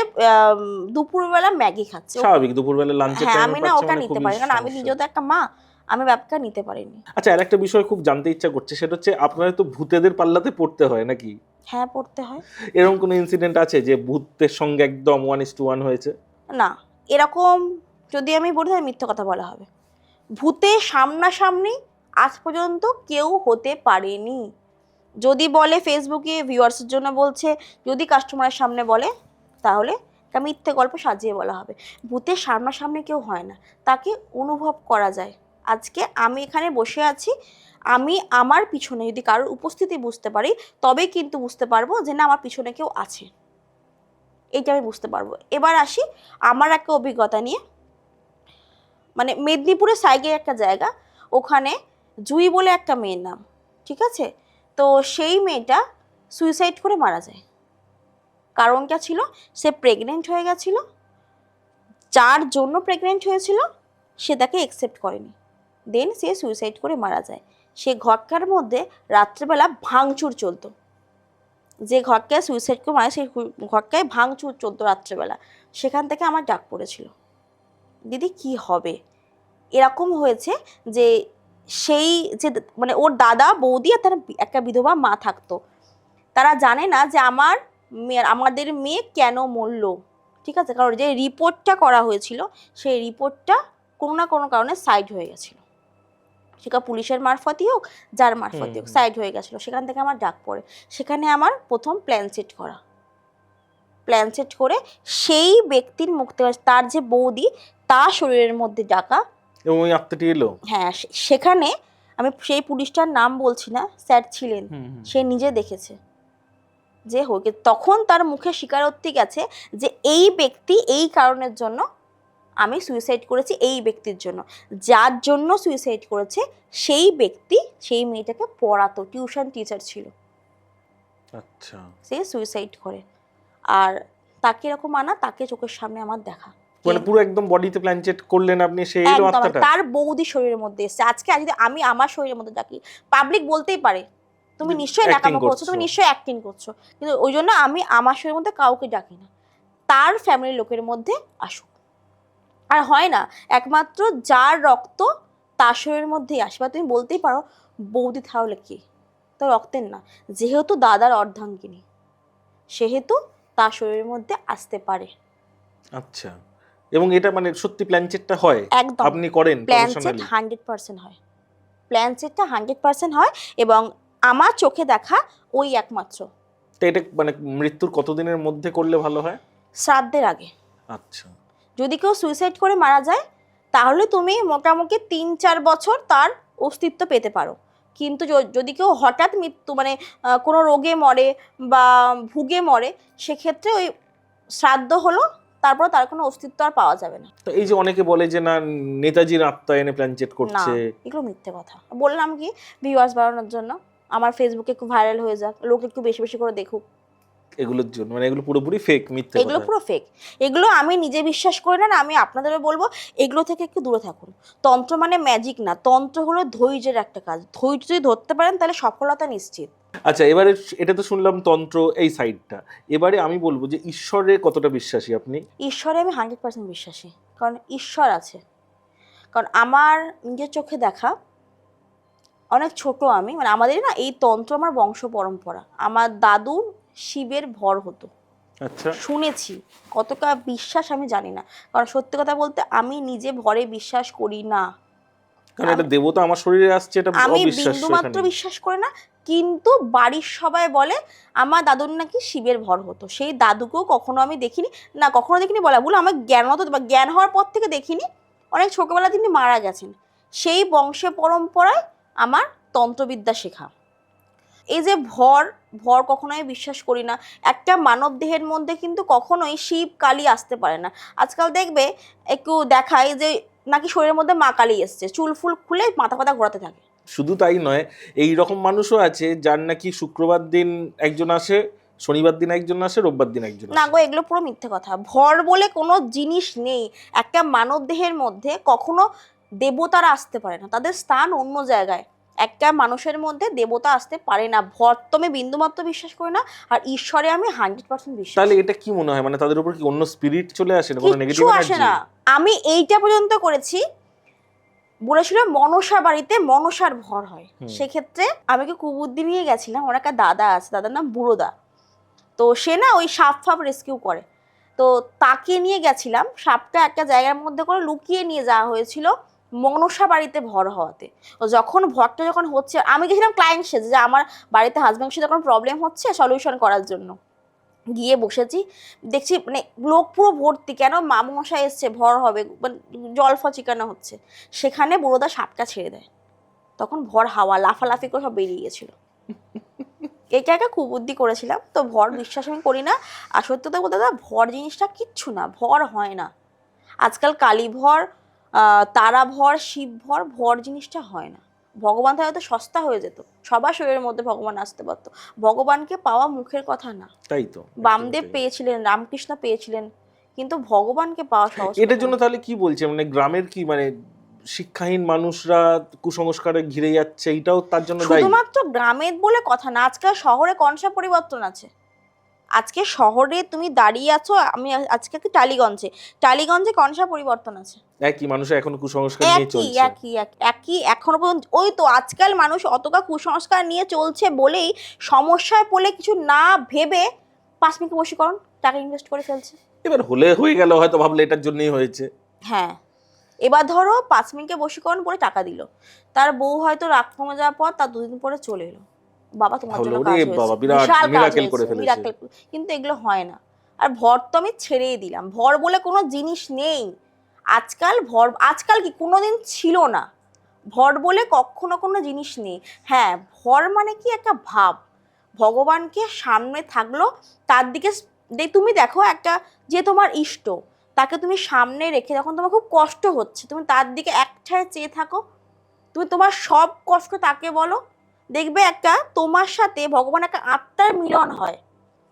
দুপুরবেলা ম্যাগি খাচ্ছে, স্বাভাবিক দুপুরবেলা লাঞ্চের টাইমে, আমি না ওটা নিতে পারি, কারণ আমি নিজেও তো একটা মা, আমি ব্যাপারটা নিতে পারিনি। আচ্ছা, আর একটা বিষয় খুব জানতে ইচ্ছা করছে, সেটা হচ্ছে আপনাদের তো ভূতেদের পাল্লাতে পড়তে হয় নাকি? হ্যাঁ, পড়তে হয়। এরকম কোনো ইনসিডেন্ট আছে যে ভূতের সঙ্গে একদম 1:1 হয়েছে? না, এরকম যদি আমি বলি তাহলে মিথ্যে কথা বলা হবে। ভূতে সামনাসামনি আজ পর্যন্ত কেউ হতে পারেনি। যদি বলে ফেসবুকে ভিউয়ার্সের জন্য বলছে, যদি কাস্টমারের সামনে বলে তাহলে তা মিথ্যে গল্প সাজিয়ে বলা হবে। ভূতের সামনাসামনি কেউ হয় না, তাকে অনুভব করা যায়। আজকে আমি এখানে বসে আছি, আমি আমার পিছনে যদি কারোর উপস্থিতি বুঝতে পারি তবেই কিন্তু বুঝতে পারবো যে না আমার পিছনে কেউ আছে, এইটা আমি বুঝতে পারবো। এবার আসি আমার একটা অভিজ্ঞতা নিয়ে, মানে মেদিনীপুরের সাইডে একটা জায়গা, ওখানে জুই বলে একটা মেয়ের নাম, ঠিক আছে। তো সেই মেয়েটা সুইসাইড করে মারা যায়। কারণটা ছিল সে প্রেগনেন্ট হয়ে গেছিল, যার জন্য প্রেগনেন্ট হয়েছিল সে তাকে অ্যাকসেপ্ট করেনি, দেন সে সুইসাইড করে মারা যায়। সে ঘরটার মধ্যে রাত্রেবেলা ভাঙচুর চলতো, যে ঘরটায় সুইসাইড করে মারা সেই ঘরটায় ভাঙচুর চলতো রাত্রেবেলা। সেখান থেকে আমার ডাক পড়েছিল, দিদি কি হবে। এরকম হয়েছে যে সেই যে মানে ওর দাদা বৌদি আর তার একটা বিধবা মা থাকতো, তারা জানে না যে আমাদের মেয়ে কেন মরল, ঠিক আছে। কারণ যে রিপোর্টটা করা হয়েছিল সেই রিপোর্টটা কোনো না কোনো কারণে সাইড হয়ে গেছিল, সেটা পুলিশের মারফতই হোক, যার মারফতই হোক, সাইড হয়ে গেছিলো। সেখান থেকে আমার ডাক পড়ে, সেখানে আমার প্রথম প্ল্যান সেট করে সেই ব্যক্তির মুখ থেকে, তার যে বৌদি, তার শরীরের মধ্যে ডাকা, এবং ওই আত্মাটি এলো। হ্যাঁ, সেখানে আমি সেই পুলিশটার নাম বলছি না, স্যার ছিলেন, সে নিজে দেখেছে যে হয়ে, তখন তার মুখে স্বীকারোক্তি গেছে যে এই ব্যক্তি এই কারণের জন্য আমি সুইসাইড করেছি, এই ব্যক্তির জন্য, যার জন্য সুইসাইড করেছে সেই ব্যক্তি সেই মেয়েটাকে পড়াতো, টিউশন টিচার ছিল। আচ্ছা, সে সুইসাইড করে, আর তাকে এরকম আনা, তাকে চোখের সামনে আমার দেখা, মানে পুরো একদম বডিতে প্ল্যানচেট করলেন আপনি, সেই এলো একদম আত্মাটা। তার বৌদি শরীরের মধ্যে এসেছে। আজকে যদি আমি আমার শরীরের মধ্যে ডাকি, পাবলিক বলতেই পারে তুমি নিশ্চয়ই নাকামো করছো, তুমি নিশ্চয়ই অ্যাক্টিং করছো, কিন্তু ওই জন্য আমি আমার শরীরের মধ্যে কাউকে ডাকি না, তার ফ্যামিলির লোকের মধ্যে আসুক। আর হয় না, একমাত্র যার রক্ত তার শরীরের মধ্যেই আসে। বা তুমি বলতেই পারো বৌদি তাহলে কি, তো রক্তের না, যেহেতু দাদার অর্ধাঙ্গিনী সেহেতু তার শরীরের মধ্যে আসতে পারে। আচ্ছা, এবং এটা মানে সত্যি প্ল্যানচেটটা হয়, একদম আপনি করেন প্ল্যানচেট 100% হয়, প্ল্যানচেটটা 100% হয়, এবং আমার চোখে দেখা ওই একমাত্র। তো এটা মানে মৃত্যুর কতদিনের মধ্যে করলে ভালো হয়? শ্রাদ্ধের আগে। আচ্ছা, যদি কেউ সুইসাইড করে মারা যায় তাহলে তুমি মোটামুটি 3-4 বছর তার অস্তিত্ব পেতে পারো, কিন্তু যদি কেউ হঠাৎ মৃত্যু মানে কোনো রোগে মরে বা ভুগে মরে, সেক্ষেত্রে ওই শ্রাদ্ধ হলো, তারপর তার কোনো অস্তিত্ব আর পাওয়া যাবে না। তো এই যে অনেকে বলে যে না নেতাজির আত্মা এনে প্ল্যানচেট না, করছে, এগুলো মিথ্যে কথা। বললাম কি, ভিউয়ার্স বাড়ানোর জন্য, আমার ফেসবুকে একটু ভাইরাল হয়ে যাক, লোক একটু বেশি বেশি করে দেখুক, এগুলোর জন্য মানে এগুলো পুরোপুরি ফেক, মিথ্যে এগুলো কথা। পুরো ফেক। এগুলো আমি নিজে বিশ্বাস করি না, আমি আপনাদেরও বলবো এগুলো থেকে একটু দূরে থাকুন। তন্ত্র মানে ম্যাজিক না, তন্ত্র হলো ধৈর্যের একটা কাজ, ধৈর্য যদি ধরতে পারেন তাহলে সফলতা নিশ্চিত। আচ্ছা, এবারে এটা তো শুনলাম তন্ত্র এই সাইডটা, এবারে আমি বলবো যে ঈশ্বরে কতটা বিশ্বাসী আপনি? ঈশ্বরে আমি 100% বিশ্বাসী, কারণ ঈশ্বর আছে। কারণ আমার নিজের চোখে দেখা, অনেক ছোট আমি, মানে আমাদের না এই তন্ত্র আমার বংশ পরম্পরা, আমার দাদুর শিবের ভর হতো। আচ্ছা, শুনেছি, কতটা বিশ্বাস আমি জানি না, কারণ সত্যি কথা বলতে আমি নিজে ভরে বিশ্বাস করি না, কারণ এটা দেবতা আমার শরীরে আসছে, এটা আমি অবিশ্বাস্য বিন্দুমাত্র এখানে। বিশ্বাস করি না। কিন্তু বাড়ির সবাই বলে আমার দাদুর নাকি শিবের ভর হতো, সেই দাদুকেও কখনো আমি দেখিনি, না কখনো দেখিনি বলা ভুল, আমার জ্ঞান হতো বা জ্ঞান হওয়ার পর থেকে দেখিনি, অনেক ছোটবেলা তিনি মারা গেছেন। সেই বংশে পরম্পরায় আমার তন্ত্রবিদ্যা শেখা। এই যে ভর, ভর কখনো আমি বিশ্বাস করি না। একটা মানব দেহের মধ্যে কিন্তু কখনোই শিব কালী আসতে পারে না। আজকাল দেখবে একটু দেখায় যে নাকি শরীরের মধ্যে মা কালী এসছে, চুল ফুল খুলে মাথা পাতা ঘোরাতে থাকে। শুধু তাই নয়, এই রকম মানুষও আছে যার নাকি শুক্রবার দিন একজন আসে, শনিবার দিন একজন আসে, রোববার দিন একজন না আসে। গো, এগুলো পুরো মিথ্যে কথা। ভর বলে কোনো জিনিস নেই। একটা মানব দেহের মধ্যে কখনো দেবতারা আসতে পারে না, তাদের স্থান অন্য জায়গায়। একটা মানুষের মধ্যে দেবতা আসতে পারে না। ভর তো আমি বিন্দুমাত্র বিশ্বাস করি না, আর ঈশ্বরে আমি 100% বিশ্বাস। তাহলে এটা কি মনে হয়, মানে তাদের উপর কি অন্য স্পিরিট চলে আসে না, কোনো নেগেটিভ কিচ্ছু আসে এনার্জি? না। আমি এইটা পর্যন্ত করেছি, বলেছিল মনসা বাড়িতে মনসার ভর হয়, সেক্ষেত্রে আমি কি কুবুদ্ধি নিয়ে গেছিলাম, ওর একটা দাদা আছে, দাদার নাম বুড়োদা। তো সে না ওই সাপ ফাপ রেস্কিউ করে, তো তাকে নিয়ে গেছিলাম, সাপটা একটা জায়গার মধ্যে করে লুকিয়ে নিয়ে যাওয়া হয়েছিল মনসা বাড়িতে ভর হওয়াতে। তো যখন ভরটা যখন হচ্ছে, আমি গেছিলাম ক্লায়েন্ট সেজে, যে আমার বাড়িতে হাজব্যান্ডের সাথে কোনো প্রবলেম হচ্ছে, সলিউশন করার জন্য গিয়ে বসেছি। দেখছি মানে লোক পুরো ভর্তি, কেন মামুমশা এসছে ভর হবে, মানে জল ফল চিকানো হচ্ছে। সেখানে বুড়োদা সাপটা ছেড়ে দেয়, তখন ভর হাওয়া লাফালাফি করে সব বেরিয়ে গেছিলো। এটা একটা কুবুদ্ধি করেছিলাম। তো ভর বিশ্বাস আমি করি না। আর সত্যি কথা বলতে দাদা, ভর জিনিসটা কিচ্ছু না, ভর হয় না। আজকাল কালী ভর, তারা ভর, শিব ভর, ভর জিনিসটা হয় না। ভগবান তাহলে তো সস্তা হয়ে যেত, সবার শরীরের মধ্যে ভগবান আসতে পারতো। ভগবানকে পাওয়া মুখের কথা না। তাই তো, বামদেব পেয়েছিলেন, রামকৃষ্ণ পেয়েছিলেন, কিন্তু ভগবানকে পাওয়া সহজ। এটার জন্য তাহলে কি বলছে, মানে গ্রামের কি মানে শিক্ষাহীন মানুষরা কুসংস্কারে ঘিরে যাচ্ছে, এটাও তার জন্য দায়ী? শুধুমাত্র গ্রামের বলে কথা না, আজকাল শহরে কনসা পরিবর্তন আছে। আজকে শহরে তুমি দাঁড়িয়ে আছো, আমি আজকে কি টালিগঞ্জে কনসা পরিবর্তন আছে। একই মানুষ এখন কুসংস্কার নিয়ে একই চলছে। একই একই এখনো পর্যন্ত। ওই তো আজকাল মানুষ অতটা কুসংস্কার নিয়ে চলছে বলেই সমস্যায় পড়লে কিছু না ভেবে 5 মিনিট বশীকরণ টাকা ইনভেস্ট করে ফেলছে। এবার হয়ে গেল, হয়তো ভাবলে এটার জন্যই হয়েছে। হ্যাঁ, এবার ধরো 5 মিনিটে বশীকরণ করে টাকা দিল, তার বউ হয়তো রাগ কমে যাওয়ার পর তার 2 দিন পরে চলে এলো, বাবা তোমার জন্য কাজ হয়েছে, বাবা বিরাট বিশাল কাজ মিরাকেল করে হয়েছে, ফেলেছে। মিরাকেল। কিন্তু এগুলো হয় না। আর ভর তো আমি ছেড়েই দিলাম, ভর বলে কোনো জিনিস নেই আজকাল। আজকাল কি কোনোদিন ছিল না, ভর বলে কখনো কোনো জিনিস নেই। হ্যাঁ, ভর মানে কি একটা ভাব, ভগবানকে সামনে থাকলো, তার দিকে তুমি দেখো একটা যে তোমার ইষ্ট, তাকে তুমি সামনে রেখে যখন তোমার খুব কষ্ট হচ্ছে, তুমি তার দিকে একটায় চেয়ে থাকো, তুমি তোমার সব কষ্ট তাকে বলো, দেখবে একটা তোমার সাথে ভগবান একটা আত্মার মিলন হয়,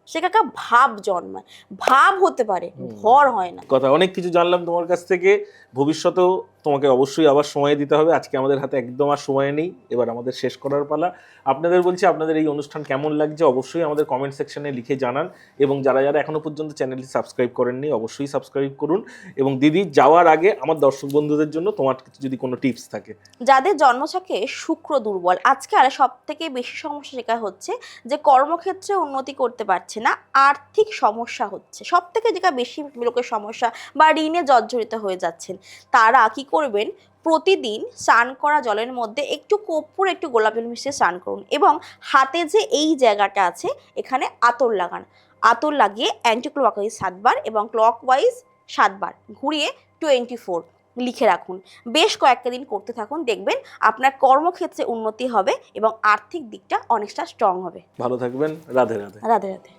সেটা একটা ভাব জন্মায়, ভাব হতে পারে, ভর হয় না। কথা অনেক কিছু জানলাম তোমার কাছ থেকে। ভবিষ্যতেও তোমাকে অবশ্যই আবার সময় দিতে হবে, আজকে আমাদের হাতে একদম আর সময় নেই, এবার আমাদের শেষ করার পালা। আপনাদের বলছি, আপনাদের এই অনুষ্ঠান কেমন লাগছে অবশ্যই আমাদের কমেন্ট সেকশনে লিখে জানান, এবং যারা যারা এখনো পর্যন্ত চ্যানেলটি সাবস্ক্রাইব করেননি অবশ্যই সাবস্ক্রাইব করুন। এবং দিদি যাওয়ার আগে আমার দর্শক বন্ধুদের জন্য তোমার যদি কোনো টিপস থাকে। যাদের জন্মছকে শুক্র দুর্বল, আজকাল সব থেকে বেশি সমস্যা যেটা হচ্ছে যে কর্মক্ষেত্রে উন্নতি করতে পারছে না, আর্থিক সমস্যা হচ্ছে, সব থেকে যেটা বেশি লোকের সমস্যা, বা ঋণে জর্জরিত হয়ে যাচ্ছেন, তারা কি করবেন, প্রতিদিন স্নান করা জলের মধ্যে একটু কর্পূর একটু গোলাপ জল মিশিয়ে স্নান করুন, এবং হাতে যে এই জায়গাটা আছে এখানে আতর লাগান, আতর লাগিয়ে অ্যান্টি ক্লকওয়াইজ 7 বার এবং ক্লকওয়াইজ 7 বার ঘুরিয়ে 24 লিখে রাখুন। বেশ কয়েকটা দিন করতে থাকুন, দেখবেন আপনার কর্মক্ষেত্রে উন্নতি হবে এবং আর্থিক দিকটা অনেকটা স্ট্রং হবে। ভালো থাকবেন, রাধে রাধে। রাধে রাধে।